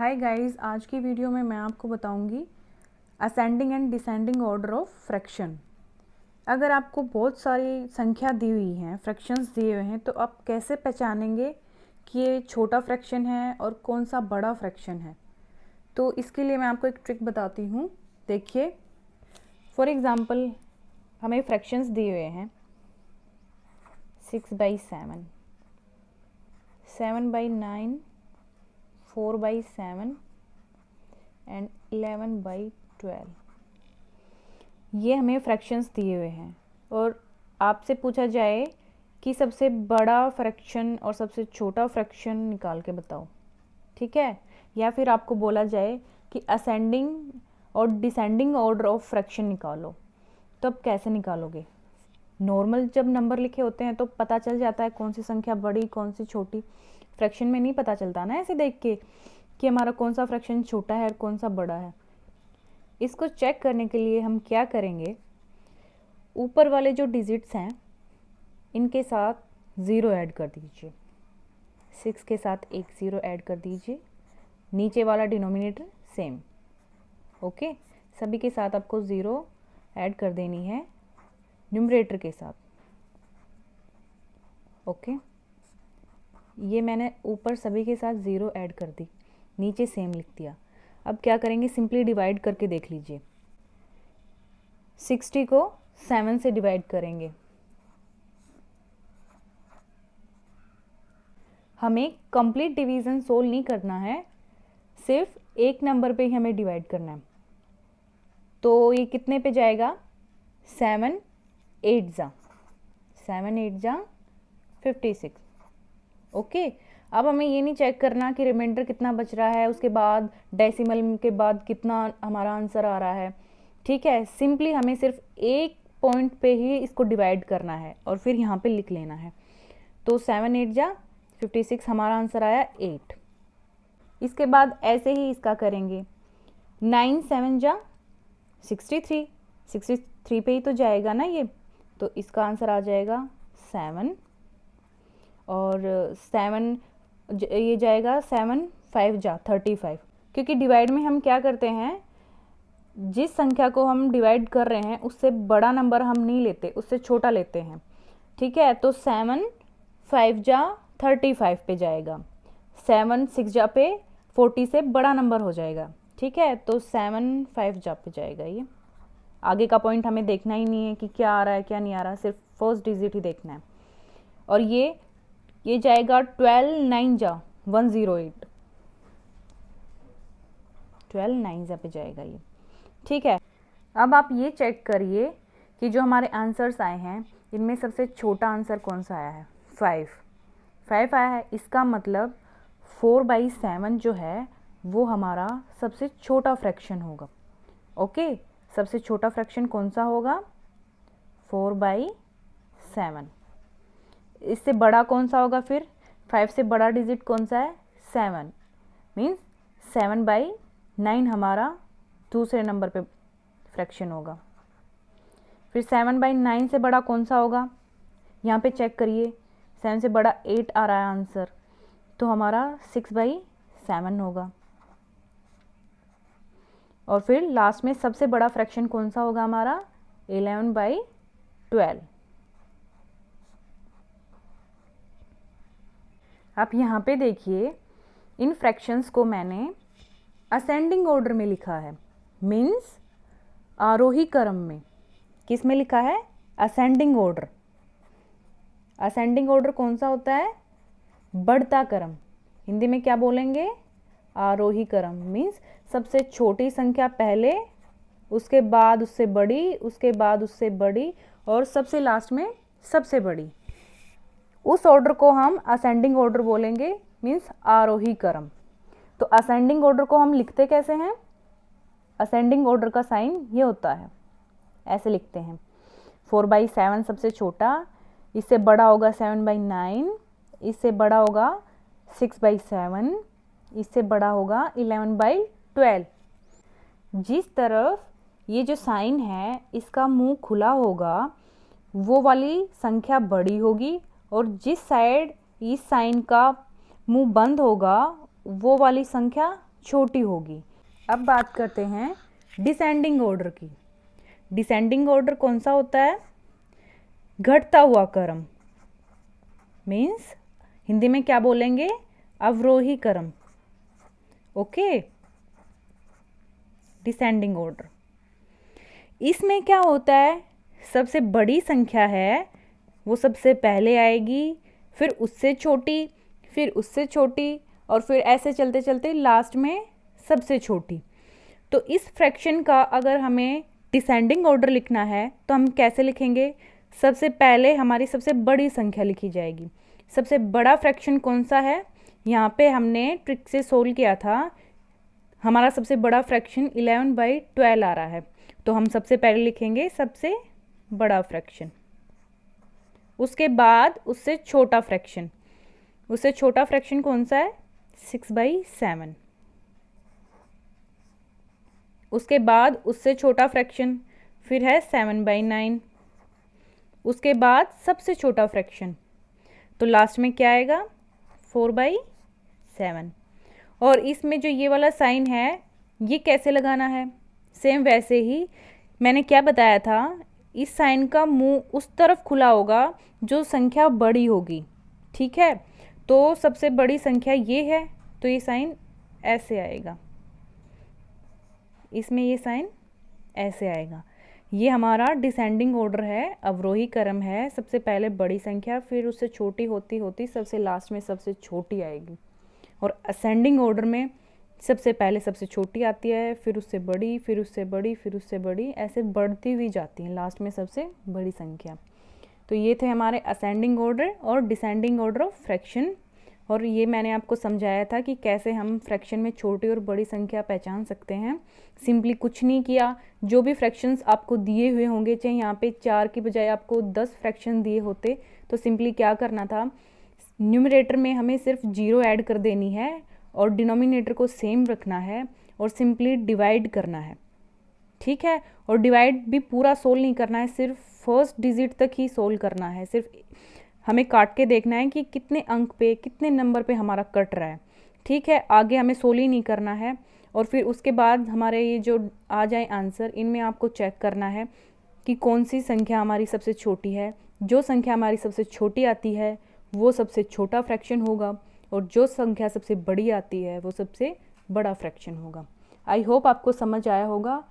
Hi guys, आज की video में मैं आपको बताऊंगी ascending and descending order of fraction. अगर आपको बहुत सारी संख्या दी हुई हैं, फ्रैक्शंस दिए हुए हैं, तो आप कैसे पहचानेंगे कि ये छोटा फ्रैक्शन है और कौन सा बड़ा फ्रैक्शन है। तो इसके लिए मैं आपको एक ट्रिक बताती हूँ। देखिए, फॉर एग्ज़ाम्पल हमें फ्रैक्शंस दिए हुए हैं 6/7, 7/9, 4/7 एंड 11/12। ये हमें फ्रैक्शंस दिए हुए हैं और आपसे पूछा जाए कि सबसे बड़ा फ्रैक्शन और सबसे छोटा फ्रैक्शन निकाल के बताओ, ठीक है। या फिर आपको बोला जाए कि असेंडिंग और डिसेंडिंग ऑर्डर ऑफ फ्रैक्शन निकालो, तो अब कैसे निकालोगे। नॉर्मल जब नंबर लिखे होते हैं तो पता चल जाता है कौन सी संख्या बड़ी कौन सी छोटी। फ्रैक्शन में नहीं पता चलता ना ऐसे देख के कि हमारा कौन सा फ्रैक्शन छोटा है और कौन सा बड़ा है। इसको चेक करने के लिए हम क्या करेंगे, ऊपर वाले जो डिजिट्स हैं इनके साथ ज़ीरो ऐड कर दीजिए, 6 के साथ एक ज़ीरो ऐड कर दीजिए, नीचे वाला डिनोमिनेटर सेम। ओके, सभी के साथ आपको ज़ीरो ऐड कर देनी है न्यूमरेटर के साथ। ओके, ये मैंने ऊपर सभी के साथ ज़ीरो ऐड कर दी, नीचे सेम लिख दिया। अब क्या करेंगे, सिंपली डिवाइड करके देख लीजिए। 60 को 7 से डिवाइड करेंगे। हमें कंप्लीट डिवीज़न सोल्व नहीं करना है, सिर्फ एक नंबर पे ही हमें डिवाइड करना है। तो ये कितने पे जाएगा, 7 8 जा 56। ओके, अब हमें ये नहीं चेक करना कि रिमाइंडर कितना बच रहा है, उसके बाद डेसिमल के बाद कितना हमारा आंसर आ रहा है, ठीक है। सिंपली हमें सिर्फ एक पॉइंट पे ही इसको डिवाइड करना है और फिर यहाँ पे लिख लेना है। तो 7 8 जा 56, हमारा आंसर आया 8। इसके बाद ऐसे ही इसका करेंगे, 9 7 जा 63 पे ही तो जाएगा ना ये, तो इसका आंसर आ जाएगा 7। और 7 ये जाएगा 7 5 जा 35, क्योंकि डिवाइड में हम क्या करते हैं, जिस संख्या को हम डिवाइड कर रहे हैं उससे बड़ा नंबर हम नहीं लेते, उससे छोटा लेते हैं, ठीक है। तो 7 5 जा 35 पे जाएगा, 7 6 जा पे 40 से बड़ा नंबर हो जाएगा, ठीक है। तो 7 5 जा पे जाएगा। ये आगे का पॉइंट हमें देखना ही नहीं है कि क्या आ रहा है क्या नहीं आ रहा, सिर्फ फर्स्ट डिजिट ही देखना है। और ये जाएगा 12 9 जा 108, 12 9 जा पे जाएगा ये, ठीक है। अब आप ये चेक करिए कि जो हमारे आंसर्स आए हैं इनमें सबसे छोटा आंसर कौन सा आया है, 5 आया है। इसका मतलब 4/7 जो है वो हमारा सबसे छोटा फ्रैक्शन होगा। ओके, सबसे छोटा फ्रैक्शन कौन सा होगा, 4/7। इससे बड़ा कौन सा होगा, फिर 5 से बड़ा डिजिट कौन सा है, 7, मीन्स 7/9 हमारा दूसरे नंबर पे फ्रैक्शन होगा। फिर 7/9 से बड़ा कौन सा होगा, यहाँ पे चेक करिए, 7 से बड़ा 8 आ रहा है आंसर, तो हमारा 6/7 होगा। और फिर लास्ट में सबसे बड़ा फ्रैक्शन कौन सा होगा हमारा, 11/12। आप यहाँ पे देखिए, इन फ्रैक्शंस को मैंने असेंडिंग ऑर्डर में लिखा है, मीन्स आरोही क्रम में। किस में लिखा है, असेंडिंग ऑर्डर। असेंडिंग ऑर्डर कौन सा होता है, बढ़ता क्रम। हिंदी में क्या बोलेंगे, आरोही क्रम, मीन्स सबसे छोटी संख्या पहले, उसके बाद उससे बड़ी, उसके बाद उससे बड़ी, और सबसे लास्ट में सबसे बड़ी। उस ऑर्डर को हम असेंडिंग ऑर्डर बोलेंगे, मीन्स आरोही क्रम। तो असेंडिंग ऑर्डर को हम लिखते कैसे हैं, असेंडिंग ऑर्डर का साइन ये होता है, ऐसे लिखते हैं। 4/7 सबसे छोटा, इससे बड़ा होगा 7/9, इससे बड़ा होगा 6/7, इससे बड़ा होगा 11/12। जिस तरफ ये जो साइन है इसका मुंह खुला होगा वो वाली संख्या बड़ी होगी, और जिस साइड इस साइन का मुंह बंद होगा वो वाली संख्या छोटी होगी। अब बात करते हैं डिसेंडिंग ऑर्डर की। डिसेंडिंग ऑर्डर कौन सा होता है? घटता हुआ क्रम, मीन्स हिंदी में क्या बोलेंगे? अवरोही क्रम। Okay, descending order. इसमें क्या होता है? सबसे बड़ी संख्या है वो सबसे पहले आएगी, फिर उससे छोटी, फिर उससे छोटी, और फिर ऐसे चलते चलते लास्ट में सबसे छोटी। तो इस फ्रैक्शन का अगर हमें डिसेंडिंग ऑर्डर लिखना है तो हम कैसे लिखेंगे? सबसे पहले हमारी सबसे बड़ी संख्या लिखी जाएगी। सबसे बड़ा फ्रैक्शन कौन सा है? यहाँ पे हमने ट्रिक से सोल्व किया था, हमारा सबसे बड़ा फ्रैक्शन 11/12 आ रहा है, तो हम सबसे पहले लिखेंगे सबसे बड़ा फ्रैक्शन। उसके बाद उससे छोटा फ्रैक्शन, उससे छोटा फ्रैक्शन कौन सा है? 6/7। उसके बाद उससे छोटा फ्रैक्शन फिर है 7/9। उसके बाद सबसे छोटा फ्रैक्शन, तो लास्ट में क्या आएगा? 4/7। और इसमें जो ये वाला साइन है ये कैसे लगाना है? सेम वैसे ही मैंने क्या बताया था, इस साइन का मुंह उस तरफ खुला होगा जो संख्या बड़ी होगी। ठीक है, तो सबसे बड़ी संख्या ये है, तो ये साइन ऐसे आएगा, इसमें ये साइन ऐसे आएगा। ये हमारा डिसेंडिंग ऑर्डर है, अवरोही क्रम है। सबसे पहले बड़ी संख्या, फिर उससे छोटी होती होती सबसे लास्ट में सबसे छोटी आएगी। और असेंडिंग ऑर्डर में सबसे पहले सबसे छोटी आती है, फिर उससे बड़ी, फिर उससे बड़ी, फिर उससे बड़ी, ऐसे बढ़ती हुई जाती है, लास्ट में सबसे बड़ी संख्या। तो ये थे हमारे असेंडिंग ऑर्डर और डिसेंडिंग ऑर्डर ऑफ फ्रैक्शन। और ये मैंने आपको समझाया था कि कैसे हम फ्रैक्शन में छोटी और बड़ी संख्या पहचान सकते हैं। सिंपली कुछ नहीं किया, जो भी फ्रैक्शंस आपको दिए हुए होंगे, चाहे यहाँ पे 4 की बजाय आपको 10 फ्रैक्शन दिए होते, तो सिंपली क्या करना था, न्यूमरेटर में हमें सिर्फ 0 ऐड कर देनी है और डिनोमिनेटर को सेम रखना है और सिंपली डिवाइड करना है। ठीक है, और डिवाइड भी पूरा सोल्व नहीं करना है, सिर्फ फर्स्ट डिजिट तक ही सोल्व करना है। सिर्फ हमें काट के देखना है कि कितने अंक पे, कितने नंबर पे हमारा कट रहा है। ठीक है, आगे हमें सोल्व ही नहीं करना है। और फिर उसके बाद हमारे ये जो आ जाए आंसर, इनमें आपको चेक करना है कि कौन सी संख्या हमारी सबसे छोटी है। जो संख्या हमारी सबसे छोटी आती है वो सबसे छोटा फ्रैक्शन होगा, और जो संख्या सबसे बड़ी आती है वो सबसे बड़ा फ्रैक्शन होगा। आई होप आपको समझ आया होगा।